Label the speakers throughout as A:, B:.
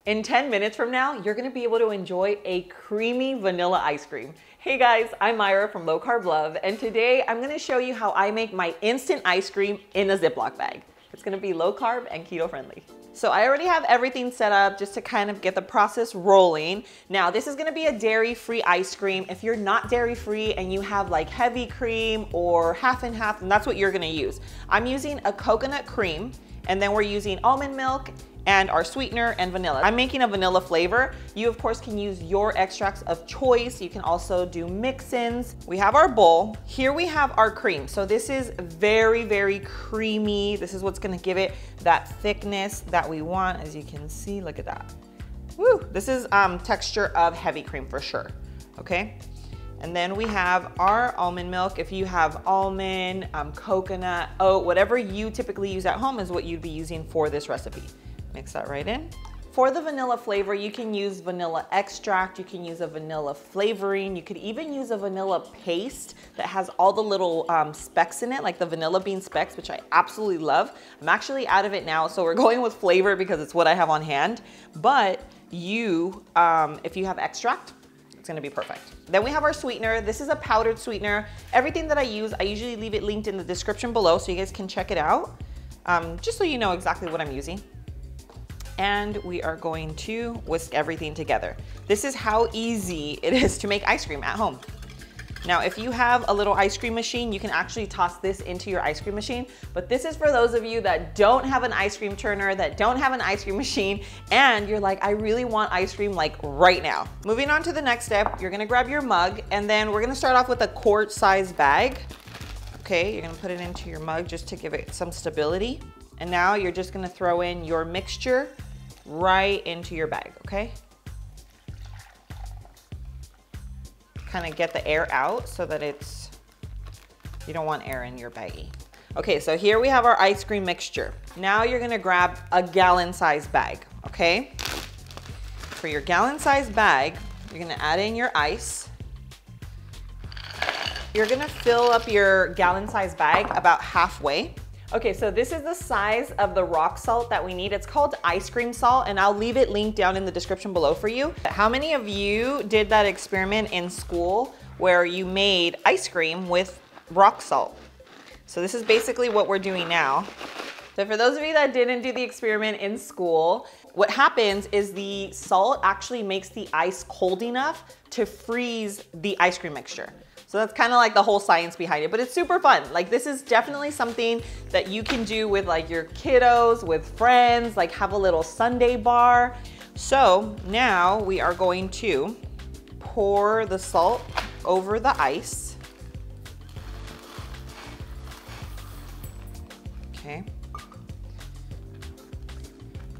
A: In 10 minutes from now, you're gonna be able to enjoy a creamy vanilla ice cream. Hey guys, I'm Myra from Low Carb Love, and today I'm gonna show you how I make my instant ice cream in a Ziploc bag. It's gonna be low carb and keto friendly. So I already have everything set up just to kind of get the process rolling. Now this is gonna be a dairy-free ice cream. If you're not dairy-free and you have like heavy cream or half and half, then that's what you're gonna use. I'm using a coconut cream, and then we're using almond milk and our sweetener and vanilla. I'm making a vanilla flavor. You of course can use your extracts of choice. You can also do mix-ins. We have our bowl. Here we have our cream. So this is very, very creamy. This is what's gonna give it that thickness that we want. As you can see, look at that. Woo, this is texture of heavy cream for sure, okay? And then we have our almond milk. If you have almond, coconut, oat, whatever you typically use at home is what you'd be using for this recipe. Mix that right in. For the vanilla flavor, you can use vanilla extract, you can use a vanilla flavoring, you could even use a vanilla paste that has all the little specks in it, like the vanilla bean specks, which I absolutely love. I'm actually out of it now, so we're going with flavor because it's what I have on hand. But you, if you have extract, it's gonna be perfect. Then we have our sweetener. This is a powdered sweetener. Everything that I use, I usually leave it linked in the description below so you guys can check it out, just so you know exactly what I'm using. And we are going to whisk everything together. This is how easy it is to make ice cream at home. Now, if you have a little ice cream machine, you can actually toss this into your ice cream machine, but this is for those of you that don't have an ice cream turner, that don't have an ice cream machine, and you're like, I really want ice cream like right now. Moving on to the next step, you're gonna grab your mug, and then we're gonna start off with a quart size bag. Okay, you're gonna put it into your mug just to give it some stability. And now you're just gonna throw in your mixture right into your bag, okay? Kind of get the air out so that you don't want air in your baggie. Okay, so here we have our ice cream mixture. Now you're gonna grab a gallon-sized bag, okay? For your gallon-sized bag, you're gonna add in your ice. You're gonna fill up your gallon-sized bag about halfway. Okay, so this is the size of the rock salt that we need. It's called ice cream salt, and I'll leave it linked down in the description below for you. How many of you did that experiment in school where you made ice cream with rock salt? So this is basically what we're doing now. So for those of you that didn't do the experiment in school, what happens is the salt actually makes the ice cold enough to freeze the ice cream mixture. So that's kind of like the whole science behind it, but it's super fun. Like this is definitely something that you can do with like your kiddos, with friends, like have a little sundae bar. So now we are going to pour the salt over the ice. Okay.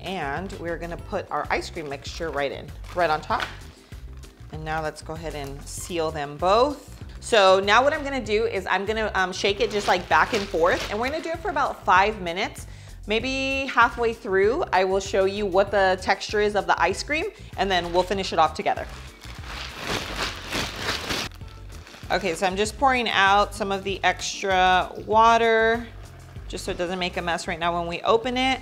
A: And we're gonna put our ice cream mixture right on top. And now let's go ahead and seal them both. So now what I'm gonna do is I'm gonna shake it just like back and forth, and we're gonna do it for about 5 minutes. Maybe halfway through, I will show you what the texture is of the ice cream, and then we'll finish it off together. Okay, so I'm just pouring out some of the extra water, just so it doesn't make a mess right now when we open it.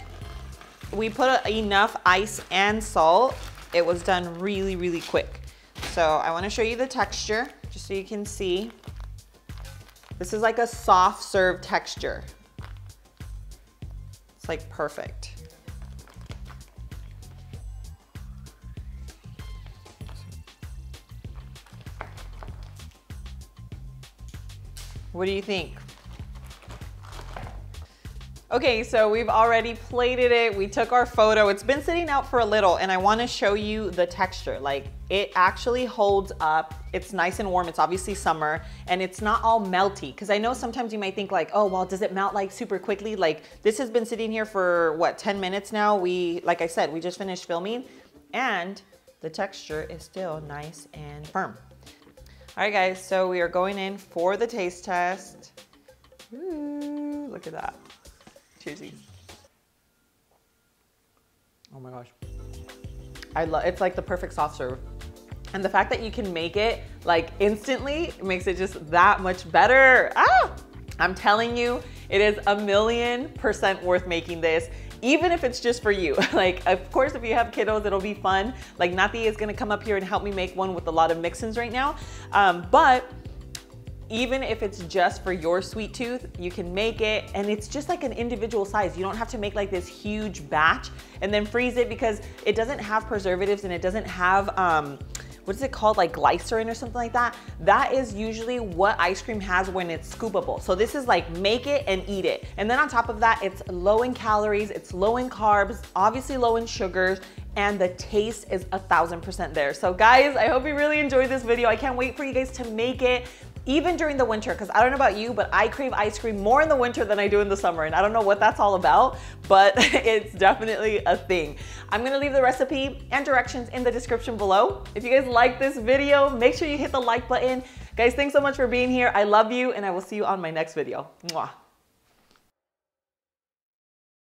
A: We put enough ice and salt. It was done really, really quick. So I wanna show you the texture, just so you can see. This is like a soft serve texture. It's like perfect. What do you think? Okay, so we've already plated it. We took our photo. It's been sitting out for a little, and I want to show you the texture. Like it actually holds up. It's nice and warm. It's obviously summer, and it's not all melty. Because I know sometimes you might think like, oh, well, does it melt like super quickly? Like this has been sitting here for what, 10 minutes now? Like I said, we just finished filming, and the texture is still nice and firm. All right, guys, so we are going in for the taste test. Ooh, look at that. Cheersy. Oh my gosh. It's like the perfect soft serve. And the fact that you can make it like instantly makes it just that much better. Ah! I'm telling you, it is 1,000,000% worth making this. even if it's just for you. Like, of course, if you have kiddos, it'll be fun. Like, Nati is gonna come up here and help me make one with a lot of mix-ins right now. But even if it's just for your sweet tooth, you can make it, and it's just like an individual size. You don't have to make like this huge batch and then freeze it, because it doesn't have preservatives and it doesn't have, what is it called, like glycerin or something like that. That is usually what ice cream has when it's scoopable. So this is like make it and eat it. And then on top of that, it's low in calories, it's low in carbs, obviously low in sugars, and the taste is 1000% there. So guys, I hope you really enjoyed this video. I can't wait for you guys to make it, even during the winter, because I don't know about you, but I crave ice cream more in the winter than I do in the summer, and I don't know what that's all about, but it's definitely a thing. I'm gonna leave the recipe and directions in the description below. If you guys like this video, make sure you hit the like button. Guys, thanks so much for being here. I love you, and I will see you on my next video. Mwah.